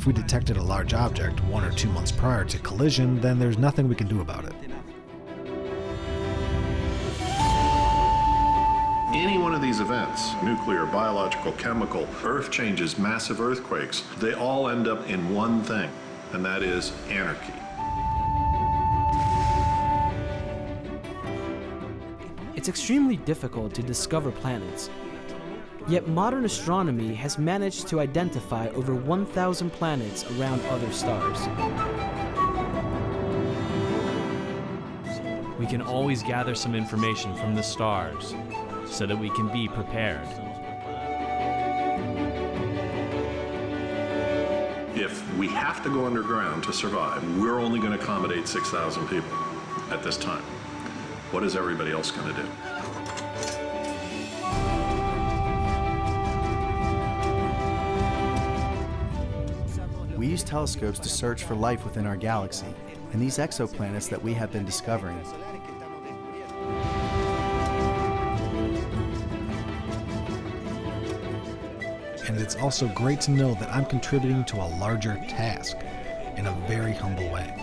If we detected a large object 1 or 2 months prior to collision, then there's nothing we can do about it. Any one of these events, nuclear, biological, chemical, Earth changes, massive earthquakes, they all end up in one thing, and that is anarchy. It's extremely difficult to discover planets. Yet modern astronomy has managed to identify over 1,000 planets around other stars. We can always gather some information from the stars so that we can be prepared. If we have to go underground to survive, we're only going to accommodate 6,000 people at this time. What is everybody else going to do? We use telescopes to search for life within our galaxy and these exoplanets that we have been discovering. And it's also great to know that I'm contributing to a larger task in a very humble way.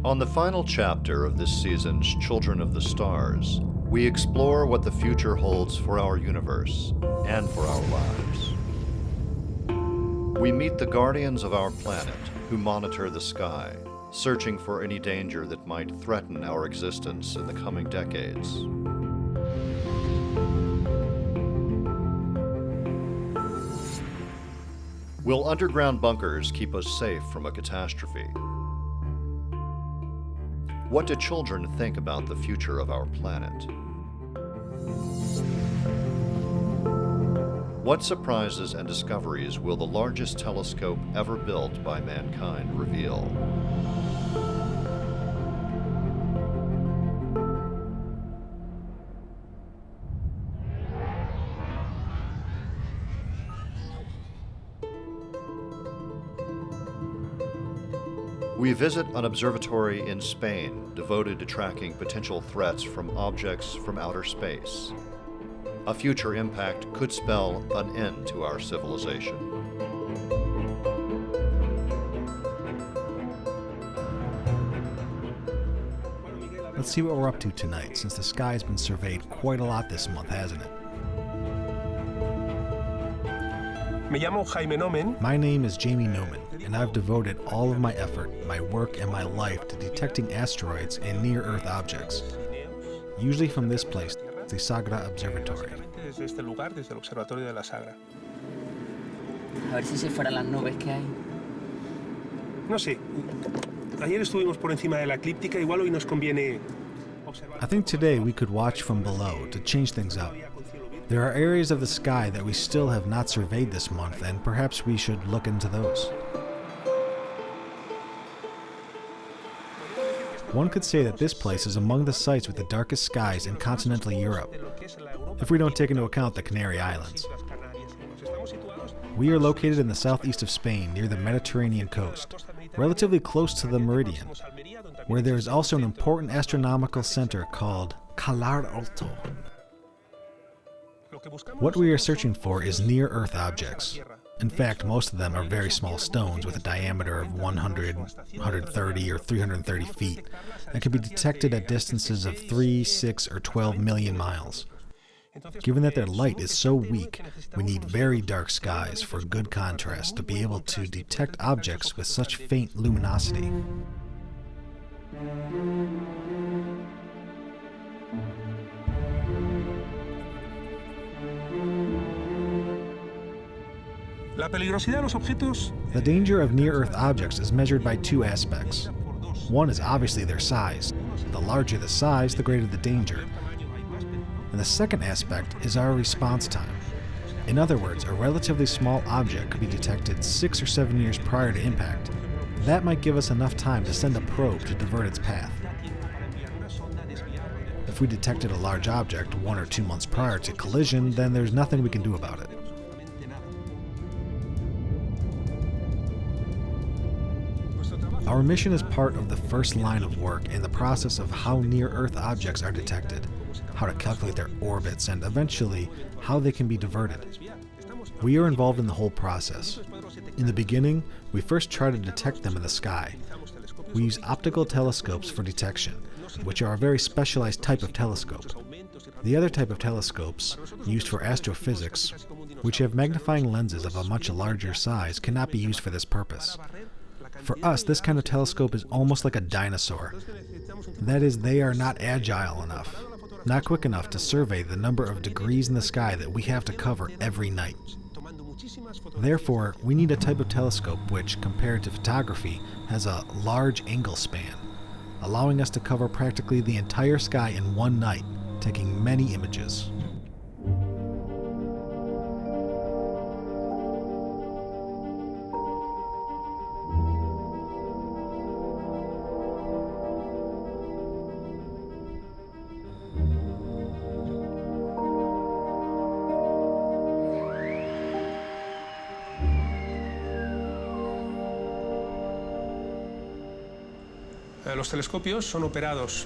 On the final chapter of this season's Children of the Stars, we explore what the future holds for our universe and for our lives. We meet the guardians of our planet who monitor the sky, searching for any danger that might threaten our existence in the coming decades. Will underground bunkers keep us safe from a catastrophe? What do children think about the future of our planet? What surprises and discoveries will the largest telescope ever built by mankind reveal? We visit an observatory in Spain devoted to tracking potential threats from objects from outer space. A future impact could spell an end to our civilization. Let's see what we're up to tonight, since the sky's been surveyed quite a lot this month, hasn't it? My name is Jamie Noman, and I've devoted all of my effort, my work, and my life to detecting asteroids and near-Earth objects, usually from this place, the Sagra Observatory. A ver si se fueran las nubes que hay. No sé. Ayer estuvimos por encima de la eclíptica, igual hoy nos conviene observar. I think today we could watch from below to change things up. There are areas of the sky that we still have not surveyed this month, and perhaps we should look into those. One could say that this place is among the sites with the darkest skies in continental Europe, if we don't take into account the Canary Islands. We are located in the southeast of Spain, near the Mediterranean coast, relatively close to the meridian, where there is also an important astronomical center called Calar Alto. What we are searching for is near-Earth objects. In fact, most of them are very small stones with a diameter of 100, 130, or 330 feet and can be detected at distances of 3, 6, or 12 million miles. Given that their light is so weak, we need very dark skies for good contrast to be able to detect objects with such faint luminosity. The danger of near-Earth objects is measured by two aspects. One is obviously their size. The larger the size, the greater the danger. And the second aspect is our response time. In other words, a relatively small object could be detected 6 or 7 years prior to impact. That might give us enough time to send a probe to divert its path. If we detected a large object 1 or 2 months prior to collision, then there's nothing we can do about it. Our mission is part of the first line of work in the process of how near-Earth objects are detected, how to calculate their orbits, and eventually, how they can be diverted. We are involved in the whole process. In the beginning, we first try to detect them in the sky. We use optical telescopes for detection, which are a very specialized type of telescope. The other type of telescopes, used for astrophysics, which have magnifying lenses of a much larger size, cannot be used for this purpose. For us, this kind of telescope is almost like a dinosaur. That is, they are not agile enough, not quick enough to survey the number of degrees in the sky that we have to cover every night. Therefore, we need a type of telescope which, compared to photography, has a large angle span, allowing us to cover practically the entire sky in one night, taking many images.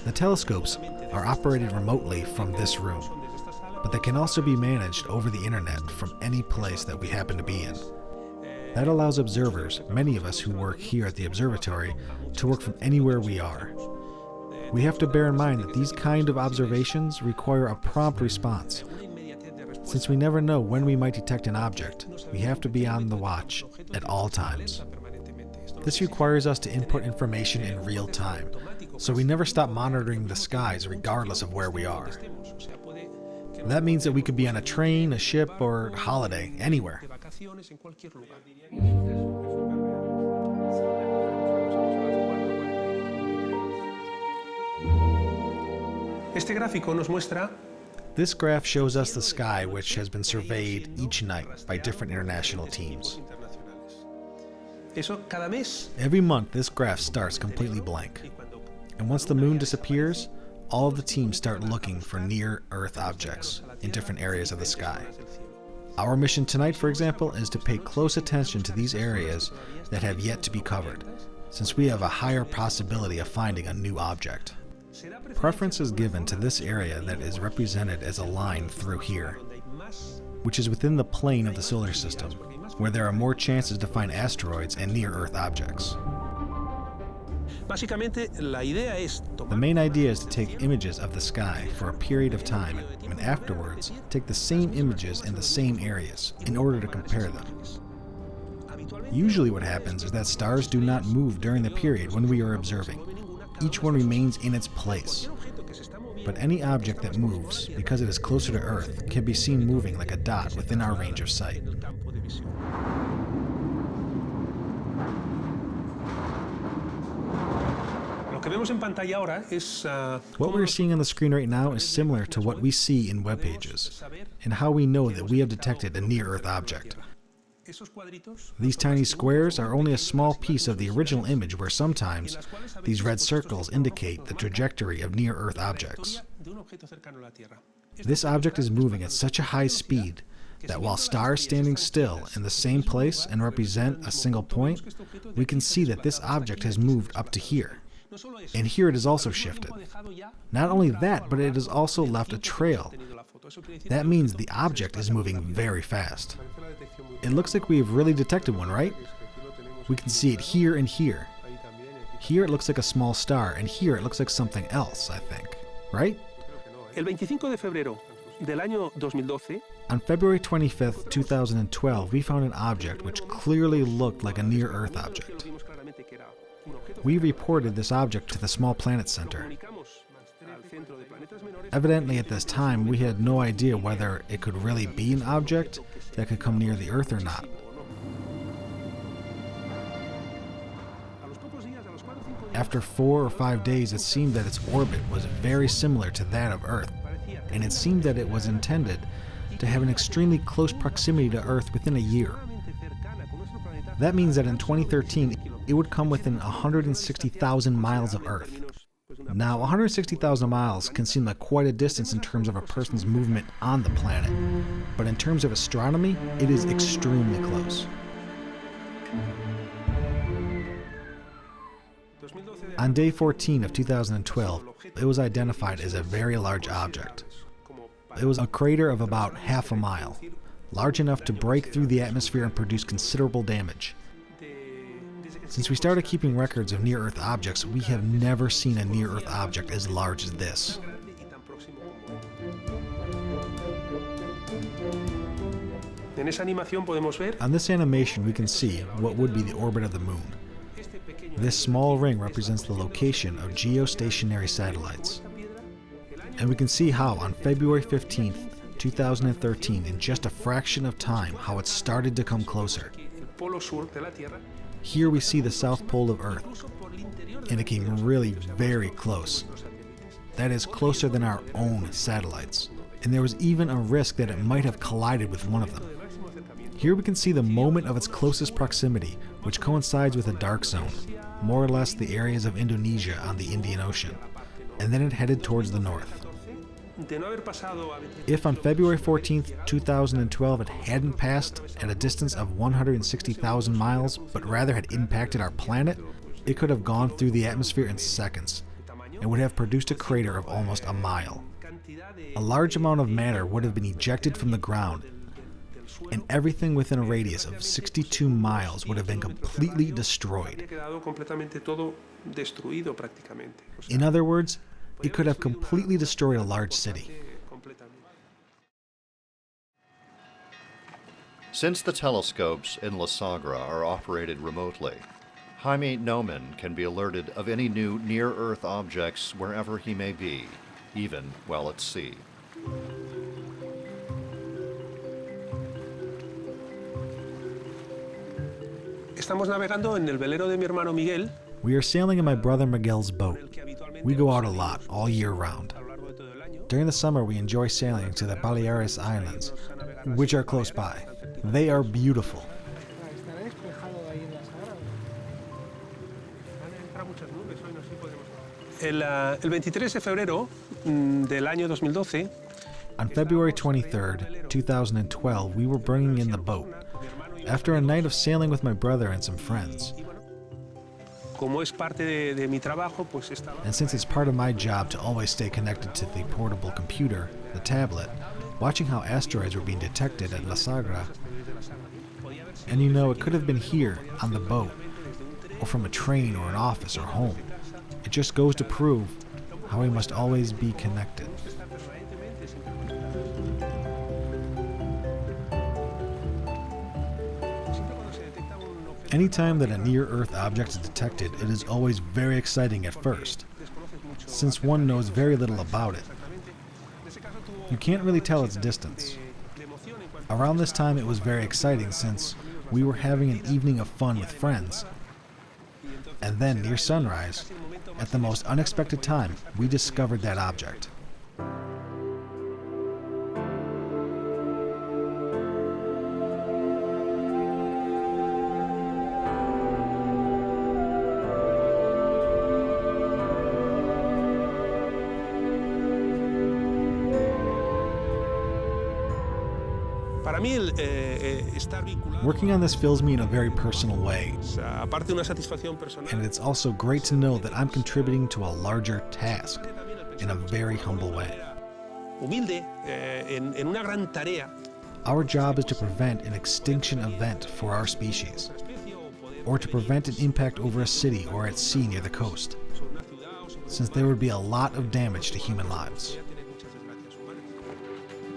The telescopes are operated remotely from this room, but they can also be managed over the internet from any place that we happen to be in. That allows observers, many of us who work here at the observatory, to work from anywhere we are. We have to bear in mind that these kind of observations require a prompt response. Since we never know when we might detect an object, we have to be on the watch at all times. This requires us to input information in real time, so we never stop monitoring the skies regardless of where we are. That means that we could be on a train, a ship, or holiday, anywhere. This graph shows us the sky, which has been surveyed each night by different international teams. Every month, this graph starts completely blank. And once the moon disappears, all of the teams start looking for near-Earth objects in different areas of the sky. Our mission tonight, for example, is to pay close attention to these areas that have yet to be covered, since we have a higher possibility of finding a new object. Preference is given to this area that is represented as a line through here, which is within the plane of the solar system, where there are more chances to find asteroids and near-Earth objects. The main idea is to take images of the sky for a period of time, and afterwards take the same images in the same areas in order to compare them. Usually what happens is that stars do not move during the period when we are observing. Each one remains in its place. But any object that moves, because it is closer to Earth, can be seen moving like a dot within our range of sight. What we're seeing on the screen right now is similar to what we see in web pages, and how we know that we have detected a near-Earth object. These tiny squares are only a small piece of the original image, where sometimes these red circles indicate the trajectory of near-Earth objects. This object is moving at such a high speed that while stars standing still in the same place and represent a single point, we can see that this object has moved up to here. And here it is also shifted. Not only that, but it has also left a trail. That means the object is moving very fast. It looks like we have really detected one, right? We can see it here and here. Here it looks like a small star, and here it looks like something else, I think. Right? del año 2012, On February 25th, 2012, we found an object which clearly looked like a near-Earth object. vimos claramente que era un objeto. We reported this object to the Small Planet Center. Comunicamos al centro de planetas menores. Evidently, at this time, we had no idea whether it could really be an object that could come near the Earth or not. A los pocos días, a los 4 o 5 días, After 4 or 5 days, it seemed that its orbit was very similar to that of Earth, parecía and it seemed that it was intended to have an extremely close proximity to Earth within a year. extremadamente cercana con nuestro planeta. That means that in 2013, it would come within 160,000 miles of Earth. Now, 160,000 miles can seem like quite a distance in terms of a person's movement on the planet, but in terms of astronomy, it is extremely close. On day 14 of 2012, it was identified as a very large object. It was a crater of about half a mile, large enough to break through the atmosphere and produce considerable damage. Since we started keeping records of near-Earth objects, we have never seen a near-Earth object as large as this. En esa animación podemos ver On this animation, we can see what would be the orbit of the moon. This small ring represents the location of geostationary satellites. And we can see how on February 15th, 2013, in just a fraction of time, how it started to come closer. el polo sur de la Tierra. Here we see the south pole of Earth, and it came really very close. That is closer than our own satellites. And there was even a risk that it might have collided with one of them. Here we can see the moment of its closest proximity, which coincides with a dark zone, more or less the areas of Indonesia on the Indian Ocean. And then it headed towards the north. De no haber pasado a 20 If on February 14th, 2012 it hadn't passed at a distance of 160,000 miles, but rather had impacted our planet, it could have gone through the atmosphere in seconds and would have produced a crater of almost a mile. cantidad de A large amount of matter would have been ejected from the ground, and everything within a radius of 62 miles would have been completely destroyed. había quedado completamente todo destruido prácticamente. O sea, In other words, it could have completely destroyed a large city. completamente. Since the telescopes in La Sagra are operated remotely, Jaime Nomen can be alerted of any new near-Earth objects wherever he may be, even while at sea. Estamos navegando en el velero de mi hermano Miguel, We are sailing in my brother Miguel's boat. que habitualmente We go out a lot, all year round. a lo largo de todo el año. During the summer, we enjoy sailing to the Baleares Islands, which are close by. They are beautiful. Estará despejado ahí en la Sagra. Van a entrar muchas nubes hoy, no sé si podremos. El 23 de febrero del año 2012, On February 23rd, 2012, we were bringing in the boat. After a night of sailing with my brother and some friends, como es parte de mi trabajo, pues estaba and since it's part of my job to always stay connected to the portable computer, the tablet, watching how asteroids were being detected at La Sagra, and you know, it could have been here, on the boat, or from a train or an office or home. It just goes to prove how we must always be connected. Anytime that a near-Earth object is detected, it is always very exciting at first, since one knows very little about it. You can't really tell its distance. Around this time it was very exciting since we were having an evening of fun with friends. And then near sunrise, at the most unexpected time, we discovered that object. Para mí estar vinculado, Working on this fills me in a very personal way, o sea, aparte de una satisfacción personal, and it's also great to know that I'm contributing to a larger task in a very humble way. humilde, en una gran tarea, Our job is to prevent an extinction event for our species, or to prevent an impact over a city or at sea near the coast, sobre una ciudad o sobre since there would be a lot of damage to human lives. tener muchas desgracias humanas.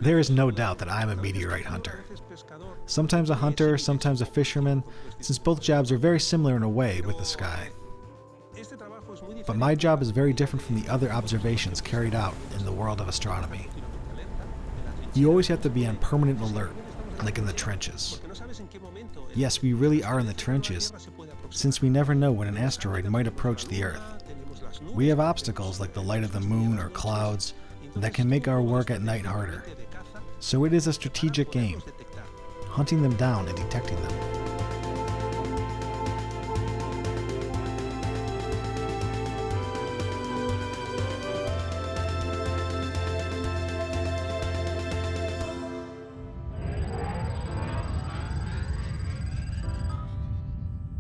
There is no doubt that I am a meteorite hunter. Sometimes a hunter, sometimes a fisherman, since both jobs are very similar in a way with the sky. But my job is very different from the other observations carried out in the world of astronomy. You always have to be on permanent alert, like in the trenches. Yes, we really are in the trenches, since we never know when an asteroid might approach the Earth. We have obstacles like the light of the moon or clouds that can make our work at night harder. So it is a strategic game, hunting them down and detecting them.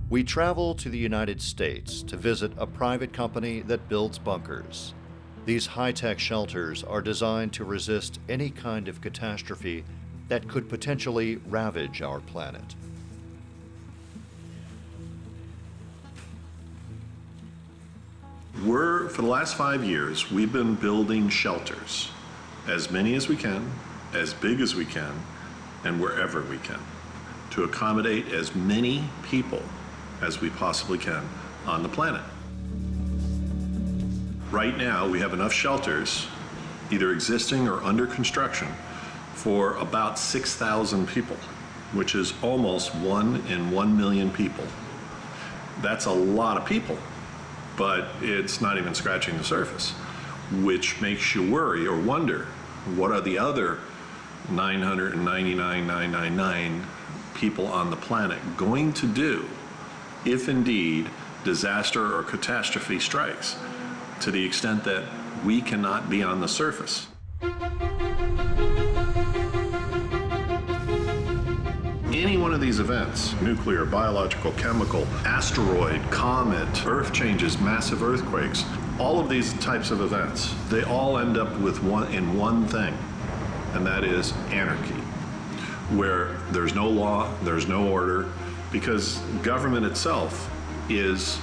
We travel to the United States to visit a private company that builds bunkers. These high-tech shelters are designed to resist any kind of catastrophe that could potentially ravage our planet. For the last 5 years, we've been building shelters, as many as we can, as big as we can, and wherever we can, to accommodate as many people as we possibly can on the planet. Right now, we have enough shelters, either existing or under construction, for about 6,000 people, which is almost 1 in 1 million people. That's a lot of people, but it's not even scratching the surface, which makes you worry or wonder, what are the other 999,999 people on the planet going to do if indeed disaster or catastrophe strikes, to the extent that we cannot be on the surface? Any one of these events, nuclear, biological, chemical, asteroid, comet, Earth changes, massive earthquakes, all of these types of events, they all end up with one thing, and that is anarchy, where there's no law, there's no order, because government itself is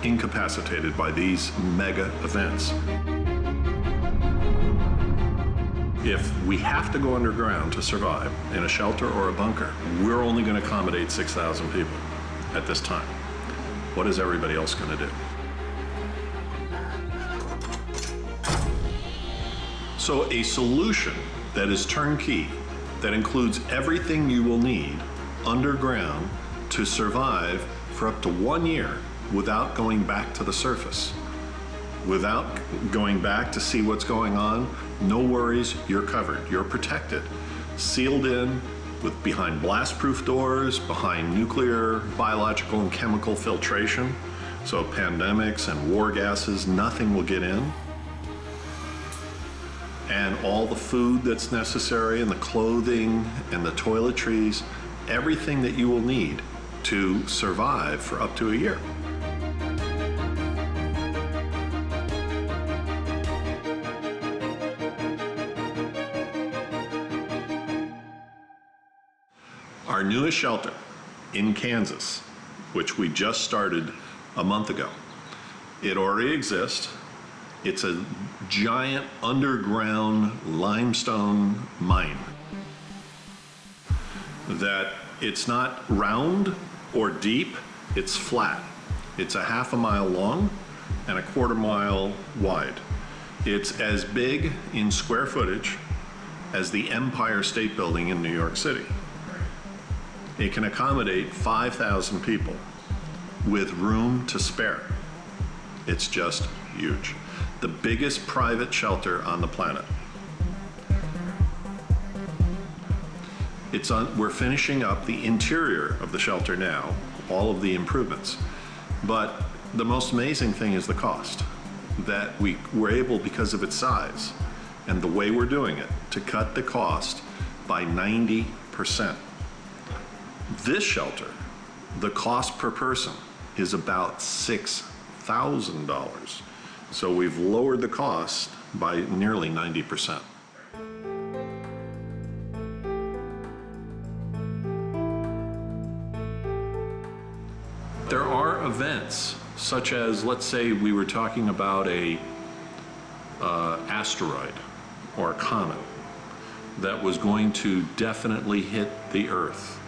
incapacitated by these mega events. If we have to go underground to survive in a shelter or a bunker, we're only going to accommodate 6,000 people at this time. What is everybody else going to do? So a solution that is turnkey, that includes everything you will need underground to survive for up to 1 year without going back to the surface, without going back to see what's going on, no worries, you're covered, you're protected, sealed in behind blast-proof doors, behind nuclear, biological, and chemical filtration, so pandemics and war gases, nothing will get in. And all the food that's necessary, and the clothing, and the toiletries, everything that you will need to survive for up to a year. Our newest shelter in Kansas, which we just started a month ago, it already exists. It's a giant underground limestone mine that it's not round or deep, it's flat. It's a half a mile long and a quarter mile wide. It's as big in square footage as the Empire State Building in New York City. It can accommodate 5,000 people with room to spare. It's just huge. The biggest private shelter on the planet. We're finishing up the interior of the shelter now, all of the improvements. But the most amazing thing is the cost. That we were able, because of its size and the way we're doing it, to cut the cost by 90%. This shelter, the cost per person is about $6,000. So we've lowered the cost by nearly 90%. There are events, such as, let's say we were talking about a asteroid or a comet that was going to definitely hit the Earth.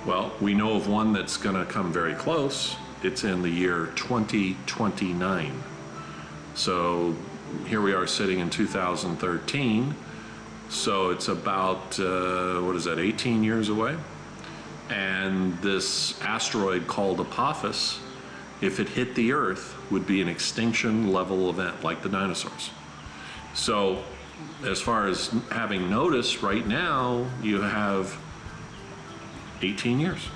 Well, we know of one that's going to come very close. It's in the year 2029. So here we are sitting in 2013. So it's about, 18 years away? And this asteroid called Apophis, if it hit the Earth, would be an extinction level event like the dinosaurs. So as far as having notice, right now you have 18 years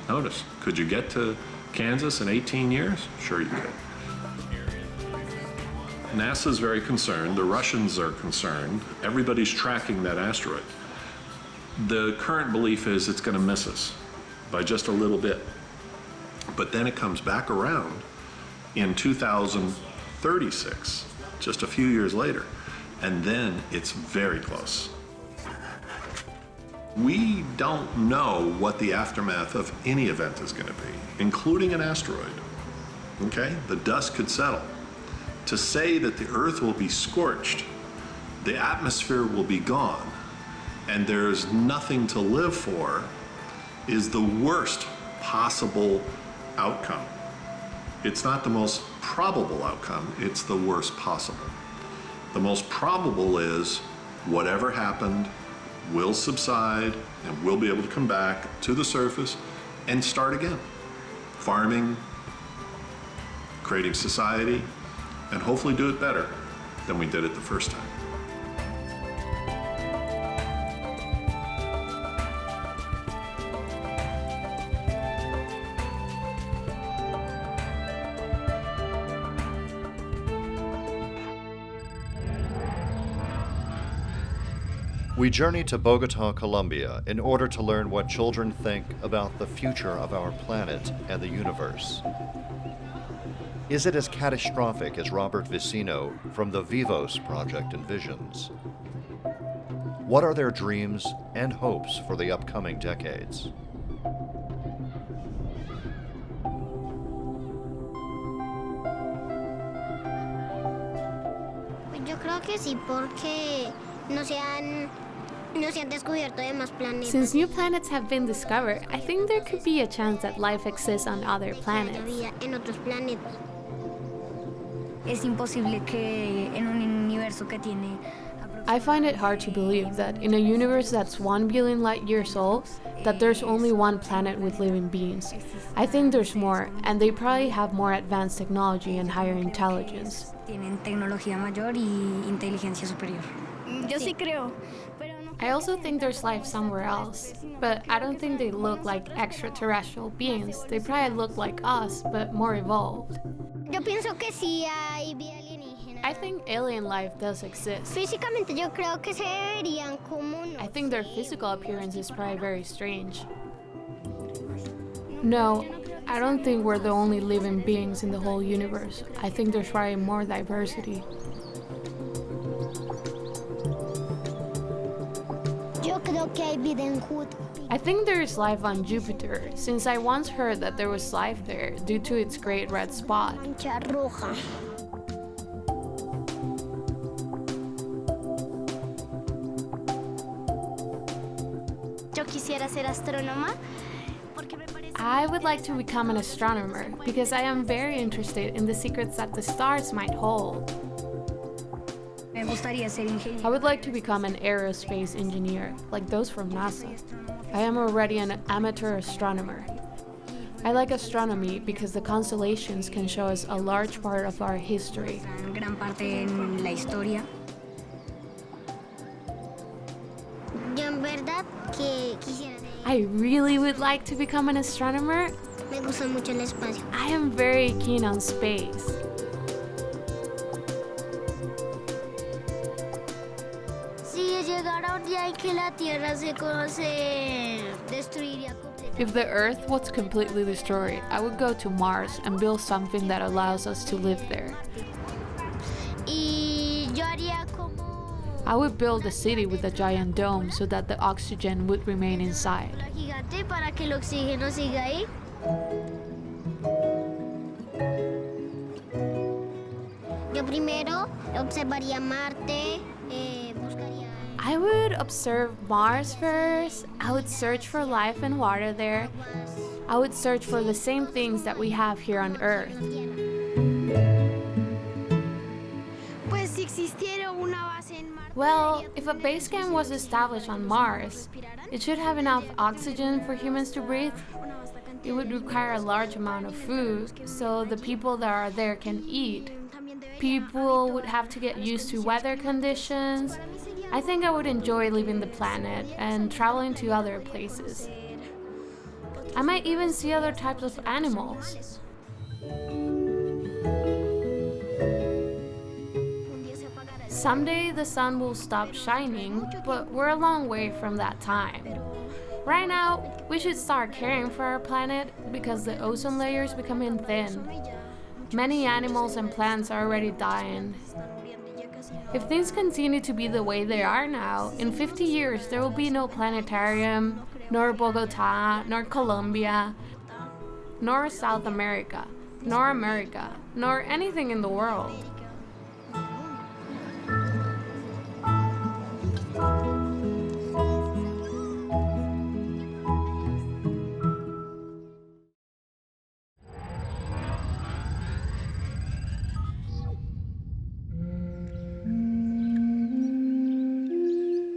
notice. Could you get to Kansas in 18 years? Sure you could. NASA's very concerned, the Russians are concerned, everybody's tracking that asteroid. The current belief is it's going to miss us by just a little bit. But then it comes back around in 2036, just a few years later, and then it's very close. We don't know what the aftermath of any event is going to be, including an asteroid. Okay? The dust could settle. To say that the Earth will be scorched, the atmosphere will be gone, and there's nothing to live for is the worst possible outcome. It's not the most probable outcome, it's the worst possible. The most probable is whatever happened will subside and we'll be able to come back to the surface and start again. Farming, creating society, and hopefully do it better than we did it the first time. We journey to Bogota, Colombia, in order to learn what children think about the future of our planet and the universe. Is it as catastrophic as Robert Vicino from the Vivos Project envisions? What are their dreams and hopes for the upcoming decades? Yo creo que sí, porque no se han descubierto demás planetas. Since new planets have been discovered, I think there could be a chance that life exists on other planets. En otros planetas. Es imposible que en un universo que tiene. I find it hard to believe that in a universe that's 1 billion light years old, that there's only one planet with living beings. I think there's more, and they probably have more advanced technology and higher intelligence. Tienen tecnología mayor y inteligencia superior. Yo sí creo. I also think there's life somewhere else, but I don't think they look like extraterrestrial beings. They probably look like us, but more evolved. Yo pienso que sí hay vida alienígena. I think alien life does exist. Físicamente yo creo que se verían como I think their physical appearance is probably very strange. No, I don't think we're the only living beings in the whole universe. I think there's probably more diversity. Yo creo que hay vida en Júpiter. I think there is life on Jupiter, since I once heard that there was life there due to its great red spot. Mancha roja. Yo quisiera ser astrónoma. I would like to become an astronomer because I am very interested in the secrets that the stars might hold. I would like to become an aerospace engineer, like those from NASA. I am already an amateur astronomer. I like astronomy because the constellations can show us a large part of our history. Gran parte en la historia. Yo en verdad que quisiera. I really would like to become an astronomer. Me gusta mucho el espacio. I am very keen on space. Si llegara un día en que la Tierra se destruiría. If the Earth was completely destroyed, I would go to Mars and build something that allows us to live there. Y yo haría como... I would build a city with a giant dome so that the oxygen would remain inside. Gigante para que el oxígeno siga ahí. Yo primero observaría Marte, buscaría... I would observe Mars first. I would search for life and water there. I would search for the same things that we have here on Earth. Well, if a base camp was established on Mars, it should have enough oxygen for humans to breathe. It would require a large amount of food so the people that are there can eat. People would have to get used to weather conditions. I think I would enjoy leaving the planet and traveling to other places. I might even see other types of animals. Someday the sun will stop shining, but we're a long way from that time. Right now, we should start caring for our planet because the ozone layer is becoming thin. Many animals and plants are already dying. If things continue to be the way they are now, in 50 years there will be no planetarium, nor Bogota, nor Colombia, nor South America, nor anything in the world.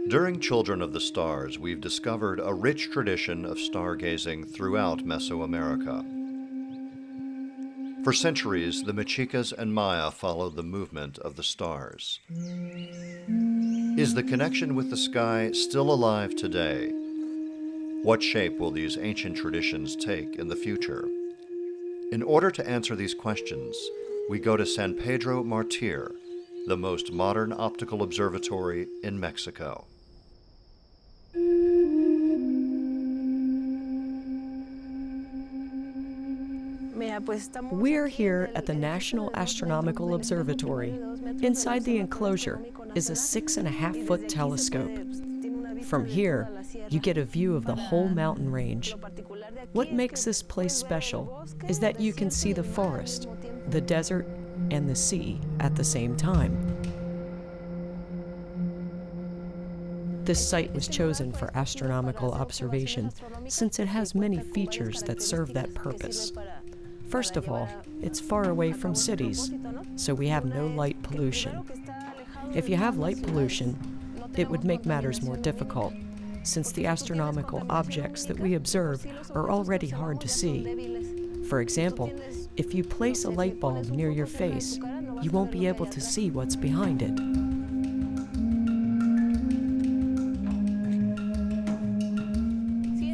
During Children of the Stars, we've discovered a rich tradition of stargazing throughout Mesoamerica. For centuries, the Mexicas and Maya followed the movement of the stars. Is the connection with the sky still alive today? What shape will these ancient traditions take in the future? In order to answer these questions, we go to San Pedro Martir, the most modern optical observatory in Mexico. We're here at the National Astronomical Observatory. Inside the enclosure is a 6.5-foot telescope. From here, you get a view of the whole mountain range. What makes this place special is that you can see the forest, the desert, and the sea at the same time. This site was chosen for astronomical observation since it has many features that serve that purpose. First of all, it's far away from cities, so we have no light pollution. If you have light pollution, it would make matters more difficult, since the astronomical objects that we observe are already hard to see. For example, if you place a light bulb near your face, you won't be able to see what's behind it.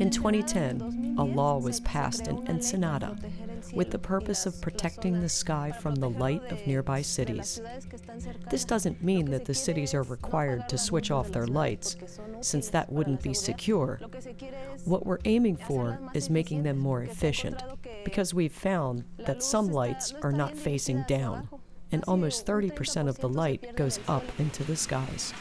In 2010, a law was passed in Ensenada with the purpose of protecting the sky from the light of nearby cities. This doesn't mean that the cities are required to switch off their lights, since that wouldn't be secure. What we're aiming for is making them more efficient, because we've found that some lights are not facing down, and almost 30% of the light goes up into the skies.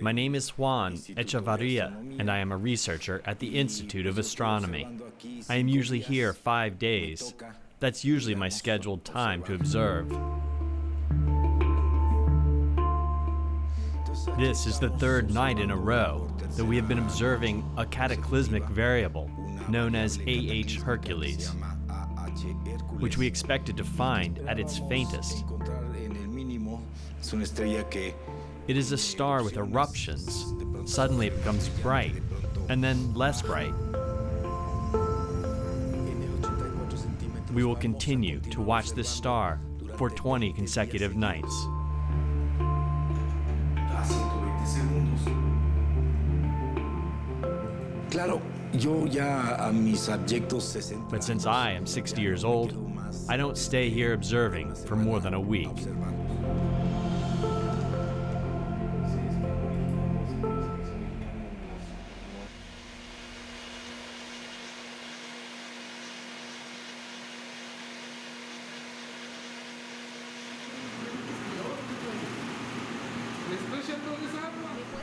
My name is Juan Echevarria, and I am a researcher at the Institute of Astronomy. I am usually here 5 days. That's usually my scheduled time to observe. This is the third night in a row that we have been observing a cataclysmic variable known as AH Hercules, which we expected to find at its faintest. It is a star with eruptions. Suddenly it becomes bright, and then less bright. We will continue to watch this star for 20 consecutive nights. But since I am 60 years old, I don't stay here observing for more than a week.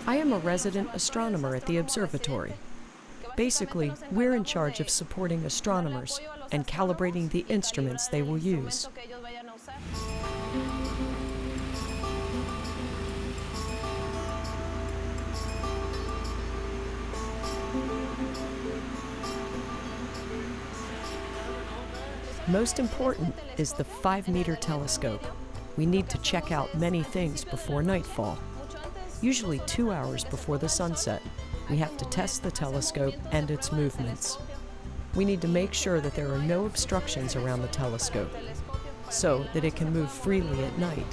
I am a resident astronomer at the observatory. Basically, we're in charge of supporting astronomers and calibrating the instruments they will use. Most important is the 5-meter telescope. We need to check out many things before nightfall. Usually 2 hours before the sunset, we have to test the telescope and its movements. We need to make sure that there are no obstructions around the telescope, so that it can move freely at night.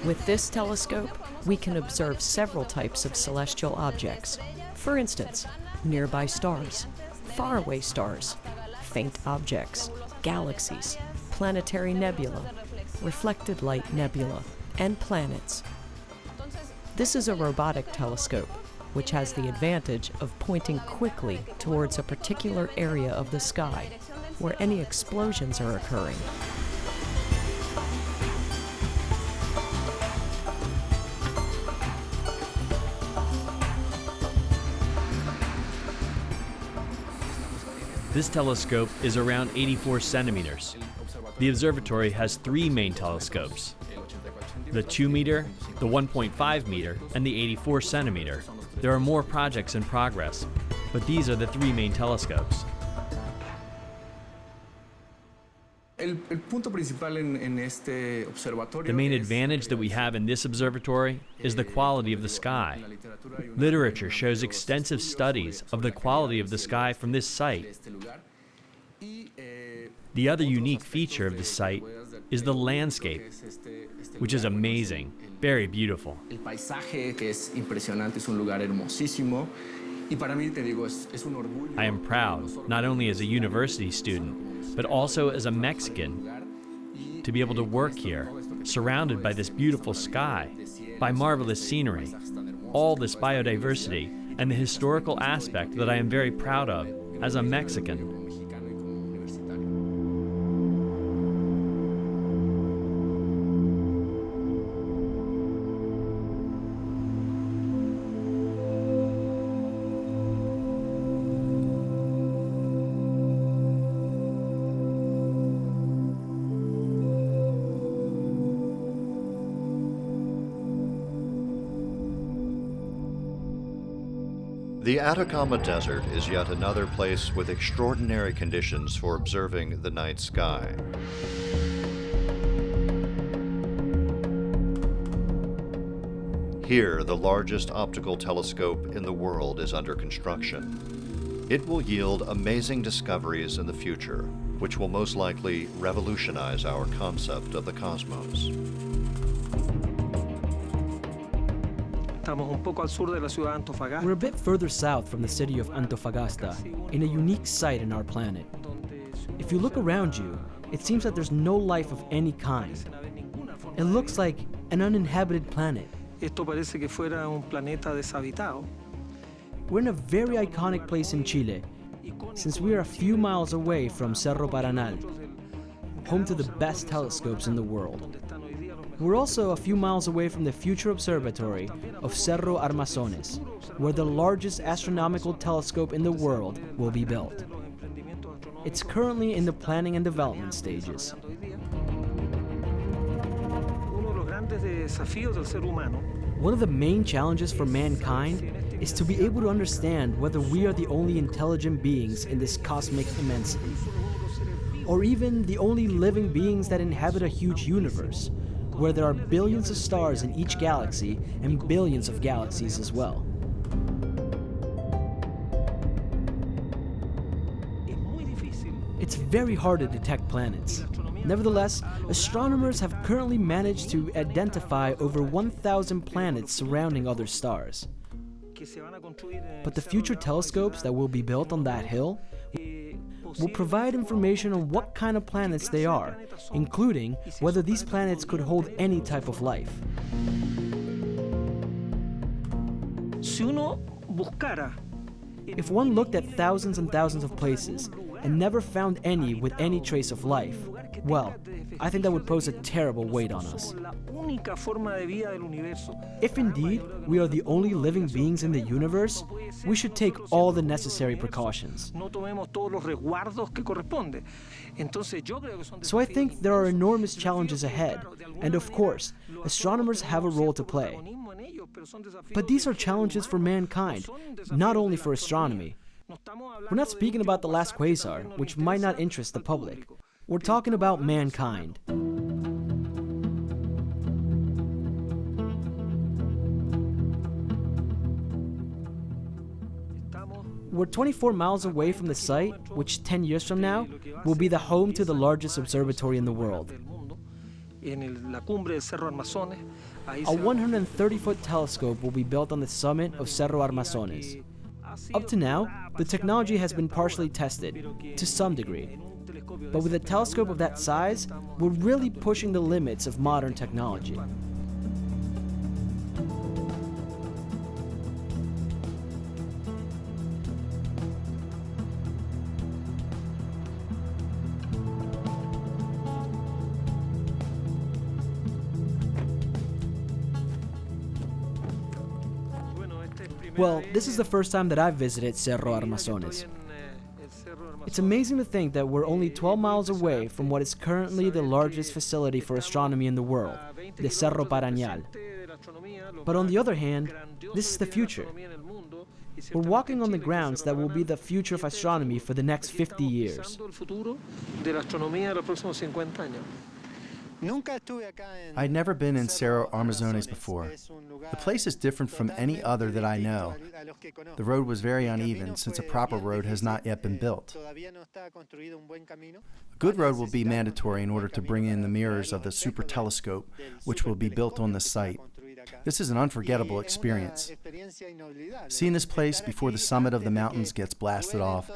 With this telescope, we can observe several types of celestial objects. For instance, nearby stars, faraway stars, faint objects, galaxies, planetary nebula, reflected light nebula, and planets. This is a robotic telescope, which has the advantage of pointing quickly towards a particular area of the sky where any explosions are occurring. This telescope is around 84 centimeters. The observatory has 3 main telescopes: the 2-meter, the 1.5 meter, and the 84 centimeter. There are more projects in progress, but these are the 3 main telescopes. The main advantage that we have in this observatory is the quality of the sky. Literature shows extensive studies of the quality of the sky from this site. The other unique feature of the site is the landscape, which is amazing, very beautiful. I am proud, not only as a university student, but also as a Mexican, to be able to work here, surrounded by this beautiful sky, by marvelous scenery, all this biodiversity, and the historical aspect that I am very proud of as a Mexican. The Atacama Desert is yet another place with extraordinary conditions for observing the night sky. Here, the largest optical telescope in the world is under construction. It will yield amazing discoveries in the future, which will most likely revolutionize our concept of the cosmos. We're a bit further south from the city of Antofagasta, in a unique site in our planet. If you look around you, it seems that there's no life of any kind. It looks like an uninhabited planet. We're in a very iconic place in Chile, since we are a few miles away from Cerro Paranal, home to the best telescopes in the world. We're also a few miles away from the future observatory of Cerro Armazones, where the largest astronomical telescope in the world will be built. It's currently in the planning and development stages. One of the main challenges for mankind is to be able to understand whether we are the only intelligent beings in this cosmic immensity, or even the only living beings that inhabit a huge universe, where there are billions of stars in each galaxy and billions of galaxies as well. It's very hard to detect planets. Nevertheless, astronomers have currently managed to identify over 1,000 planets surrounding other stars. But the future telescopes that will be built on that hill will provide information on what kind of planets they are, including whether these planets could hold any type of life. If one looked at thousands and thousands of places and never found any with any trace of life, well, I think that would pose a terrible weight on us. If indeed we are the only living beings in the universe, we should take all the necessary precautions. So I think there are enormous challenges ahead, and of course, astronomers have a role to play. But these are challenges for mankind, not only for astronomy. We're not speaking about the last quasar, which might not interest the public. We're talking about mankind. We're 24 miles away from the site, which 10 years from now will be the home to the largest observatory in the world. A 130-foot telescope will be built on the summit of Cerro Armazones. Up to now, the technology has been partially tested, to some degree. But with a telescope of that size, we're really pushing the limits of modern technology. Well, this is the first time that I've visited Cerro Armazones. It's amazing to think that we're only 12 miles away from what is currently the largest facility for astronomy in the world, the Cerro Parañal. But on the other hand, this is the future. We're walking on the grounds that will be the future of astronomy for the next 50 years. I'd never been in Cerro Armazones before. The place is different from any other that I know. The road was very uneven since a proper road has not yet been built. A good road will be mandatory in order to bring in the mirrors of the super telescope, which will be built on the site. This is an unforgettable experience. Seeing this place before the summit of the mountains gets blasted off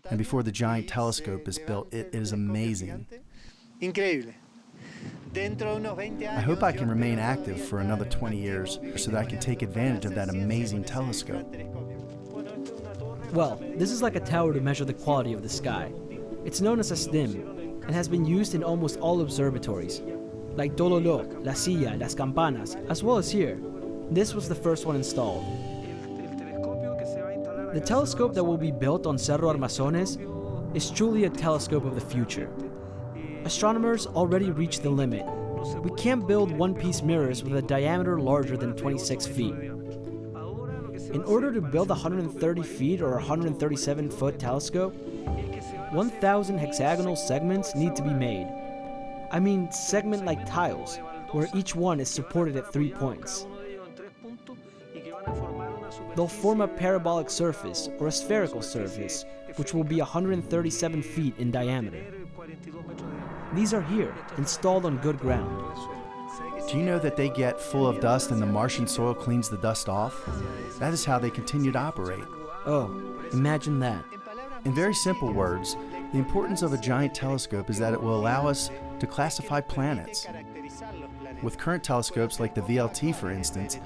and before the giant telescope is built, it is amazing. I hope I can remain active for another 20 years so that I can take advantage of that amazing telescope. Well, this is like a tower to measure the quality of the sky. It's known as a STIM and has been used in almost all observatories, like Tololo, La Silla, Las Campanas, as well as here. This was the first one installed. The telescope that will be built on Cerro Armazones is truly a telescope of the future. Astronomers already reached the limit. We can't build one-piece mirrors with a diameter larger than 26 feet. In order to build a 130 feet or 137-foot telescope, 1,000 hexagonal segments need to be made. I mean segment-like tiles, where each one is supported at 3 points. They'll form a parabolic surface or a spherical surface, which will be 137 feet in diameter. These are here, installed on good ground. Do you know that they get full of dust and the Martian soil cleans the dust off? That is how they continue to operate. Oh, imagine that. In very simple words, the importance of a giant telescope is that it will allow us to classify planets. With current telescopes like the VLT, for instance,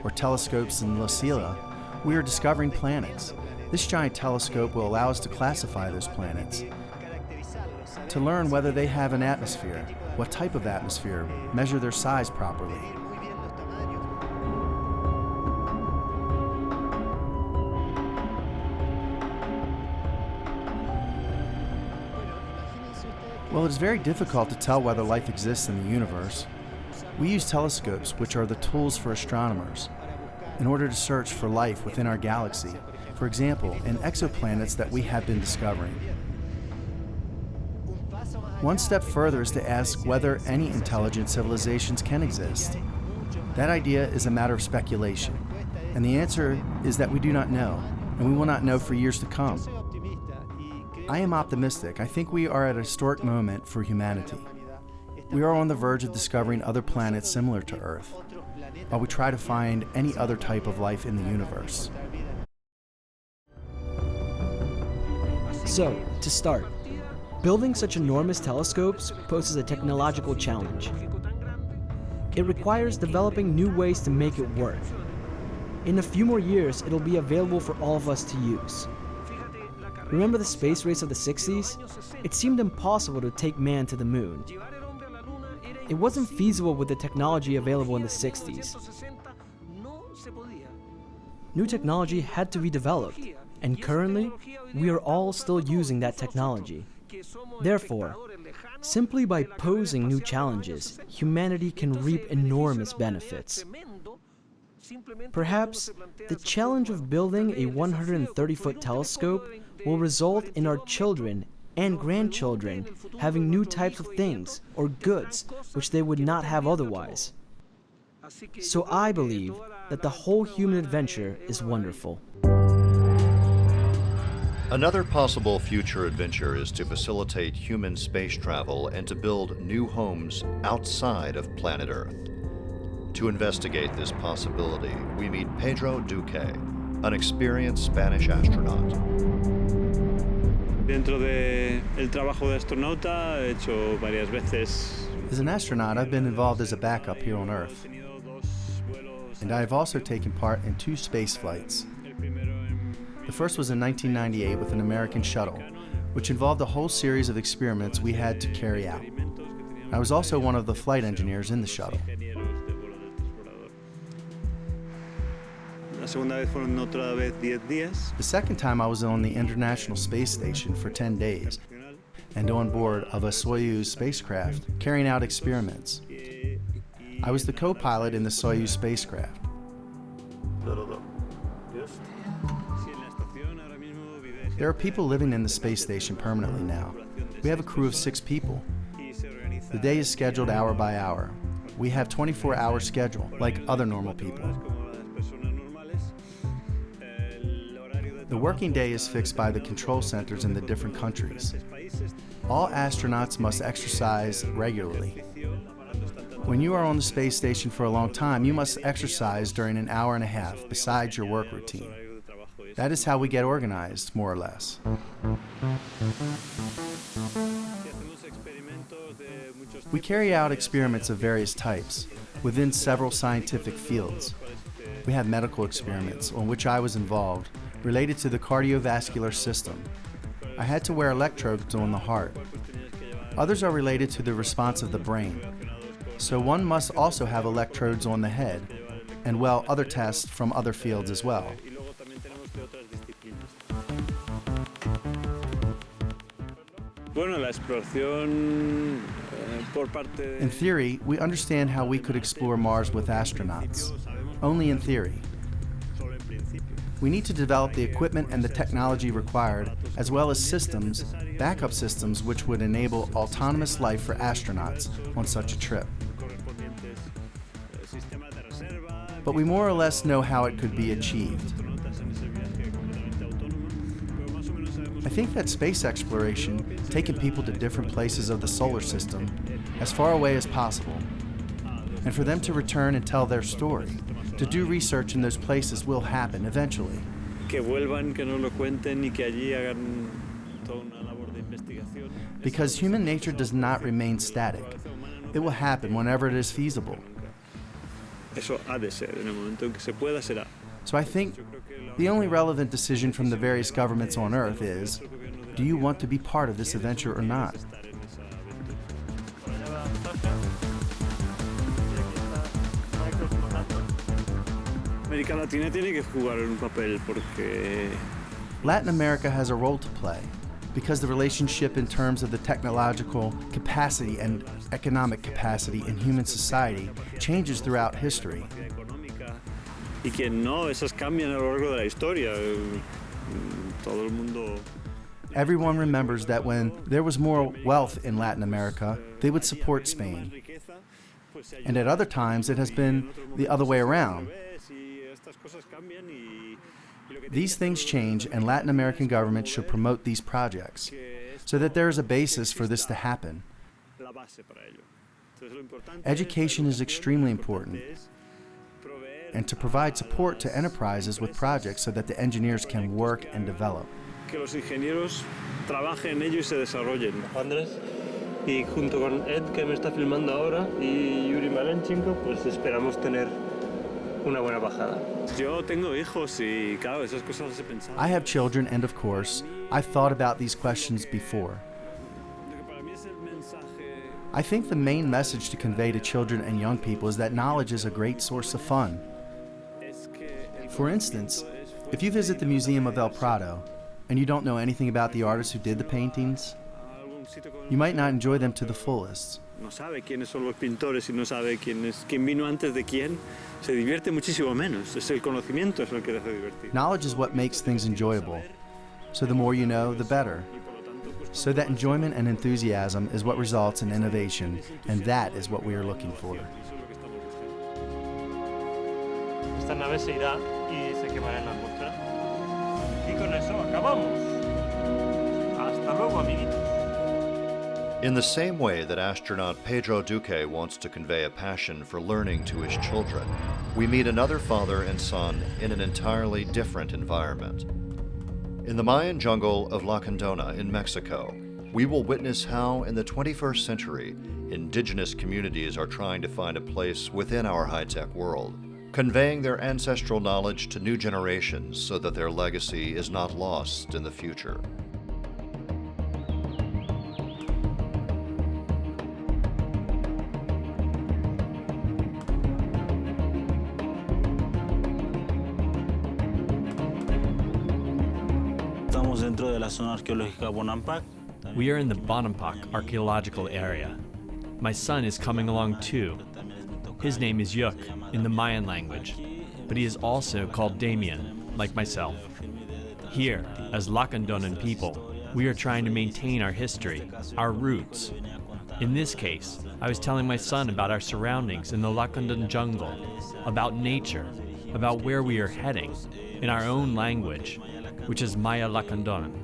or telescopes in La Silla, we are discovering planets. This giant telescope will allow us to classify those planets, to learn whether they have an atmosphere, what type of atmosphere, measure their size properly. Well, it is very difficult to tell whether life exists in the universe. We use telescopes, which are the tools for astronomers, in order to search for life within our galaxy, for example, in exoplanets that we have been discovering. One step further is to ask whether any intelligent civilizations can exist. That idea is a matter of speculation, and the answer is that we do not know, and we will not know for years to come. I am optimistic. I think we are at a historic moment for humanity. We are on the verge of discovering other planets similar to Earth, while we try to find any other type of life in the universe. So, to start, building such enormous telescopes poses a technological challenge. It requires developing new ways to make it work. In a few more years, it'll be available for all of us to use. Remember the space race of the 60s? It seemed impossible to take man to the moon. It wasn't feasible with the technology available in the 60s. New technology had to be developed, and currently, we are all still using that technology. Therefore, simply by posing new challenges, humanity can reap enormous benefits. Perhaps the challenge of building a 130-foot telescope will result in our children and grandchildren having new types of things or goods which they would not have otherwise. So I believe that the whole human adventure is wonderful. Another possible future adventure is to facilitate human space travel and to build new homes outside of planet Earth. To investigate this possibility, we meet Pedro Duque, an experienced Spanish astronaut. Dentro del trabajo de astronauta he hecho varias veces. As an astronaut, I've been involved as a backup here on Earth. And I have also taken part in 2 space flights. The first was in 1998 with an American shuttle, which involved a whole series of experiments we had to carry out. I was also one of the flight engineers in the shuttle. The second time I was on the International Space Station for 10 days and on board of a Soyuz spacecraft carrying out experiments. I was the co-pilot in the Soyuz spacecraft. There are people living in the space station permanently now. We have a crew of 6 people. The day is scheduled hour by hour. We have 24-hour schedule, like other normal people. The working day is fixed by the control centers in the different countries. All astronauts must exercise regularly. When you are on the space station for a long time, you must exercise during an hour and a half besides your work routine. That is how we get organized, more or less. We carry out experiments of various types within several scientific fields. We have medical experiments on which I was involved related to the cardiovascular system. I had to wear electrodes on the heart. Others are related to the response of the brain. So one must also have electrodes on the head, and well, other tests from other fields as well. In theory, we understand how we could explore Mars with astronauts. Only in theory. We need to develop the equipment and the technology required, as well as systems, backup systems, which would enable autonomous life for astronauts on such a trip. But we more or less know how it could be achieved. I think that space exploration, taking people to different places of the solar system, as far away as possible, and for them to return and tell their story, to do research in those places will happen eventually. Because human nature does not remain static. It will happen whenever it is feasible. So I think the only relevant decision from the various governments on Earth is, do you want to be part of this adventure or not? Latin America has a role to play because the relationship in terms of the technological capacity and economic capacity in human society changes throughout history. Everyone remembers that when there was more wealth in Latin America, they would support Spain. And at other times, it has been the other way around. These things change, and Latin American governments should promote these projects so that there is a basis for this to happen. Education is extremely important, and to provide support to enterprises with projects so that the engineers can work and develop. Y junto con Ed, que me está filmando ahora, y Yuri Malenchenko, pues esperamos tener una buena bajada. Yo tengo hijos y claro, esas cosas las he pensado. I have children, and of course, I've thought about these questions before. I think the main message to convey to children and young people is that knowledge is a great source of fun. For instance, if you visit the Museum of El Prado and you don't know anything about the artists who did the paintings, you might not enjoy them to the fullest. No sabe quiénes son los pintores y no sabe quién vino antes de quién, se divierte muchísimo menos. Es el conocimiento es lo que le hace divertir. Knowledge is what makes things enjoyable, so the more you know, the better. So that enjoyment and enthusiasm is what results in innovation, and that is what we are looking for. Esta nave se irá y se quemará en la atmósfera. Y con eso acabamos. Hasta luego, amiguitos. In the same way that astronaut Pedro Duque wants to convey a passion for learning to his children, we meet another father and son in an entirely different environment. In the Mayan jungle of La Condona in Mexico, we will witness how, in the 21st century, indigenous communities are trying to find a place within our high-tech world, conveying their ancestral knowledge to new generations so that their legacy is not lost in the future. We are in the Bonampak archaeological area. My son is coming along too. His name is Yuk in the Mayan language, but he is also called Damien, like myself. Here, as Lacandonan people, we are trying to maintain our history, our roots. In this case, I was telling my son about our surroundings in the Lacandan jungle, about nature, about where we are heading, in our own language, which is Maya Lacandonan.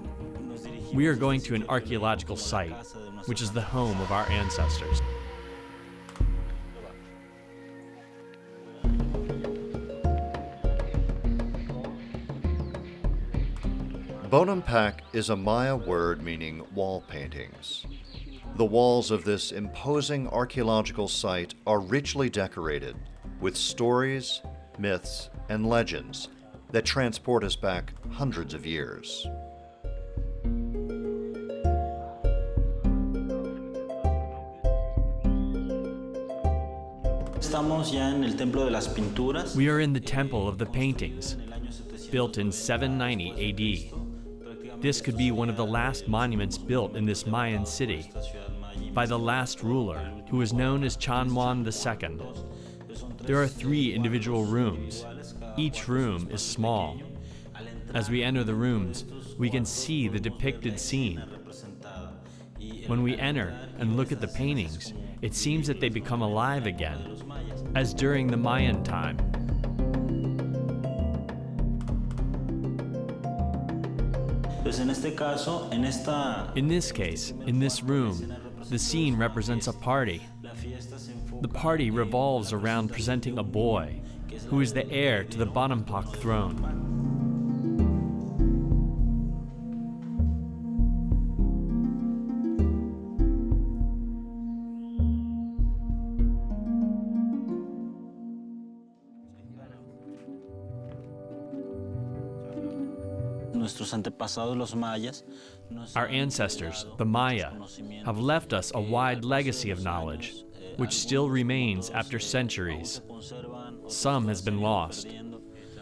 We are going to an archaeological site, which is the home of our ancestors. Bonampak is a Maya word meaning wall paintings. The walls of this imposing archaeological site are richly decorated with stories, myths, and legends that transport us back hundreds of years. We are in the Temple of the Paintings, built in 790 AD. This could be one of the last monuments built in this Mayan city by the last ruler, who was known as Chanwan II. There are 3 individual rooms. Each room is small. As we enter the rooms, we can see the depicted scene. When we enter and look at the paintings, it seems that they become alive again, as during the Mayan time. In this case, in this room, the scene represents a party. The party revolves around presenting a boy, who is the heir to the Bonampak throne. Our ancestors, the Maya, have left us a wide legacy of knowledge, which still remains after centuries. Some has been lost.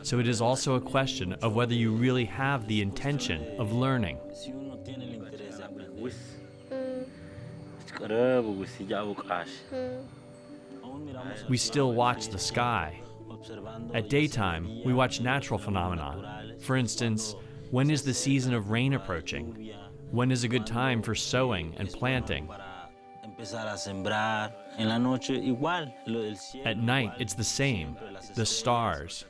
So it is also a question of whether you really have the intention of learning. We still watch the sky. At daytime, we watch natural phenomena. For instance, when is the season of rain approaching? When is a good time for sowing and planting? At night, it's the same, the stars.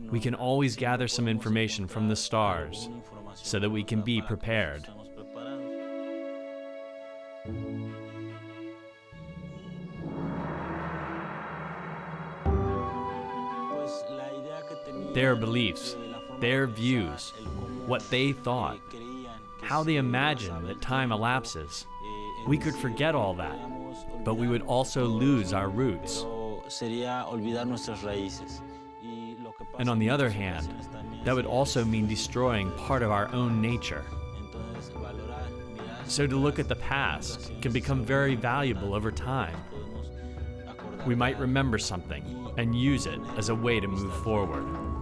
We can always gather some information from the stars so that we can be prepared. Their beliefs, their views, what they thought, how they imagine that time elapses. We could forget all that, but we would also lose our roots. And on the other hand, that would also mean destroying part of our own nature. So to look at the past can become very valuable over time. We might remember something and use it as a way to move forward.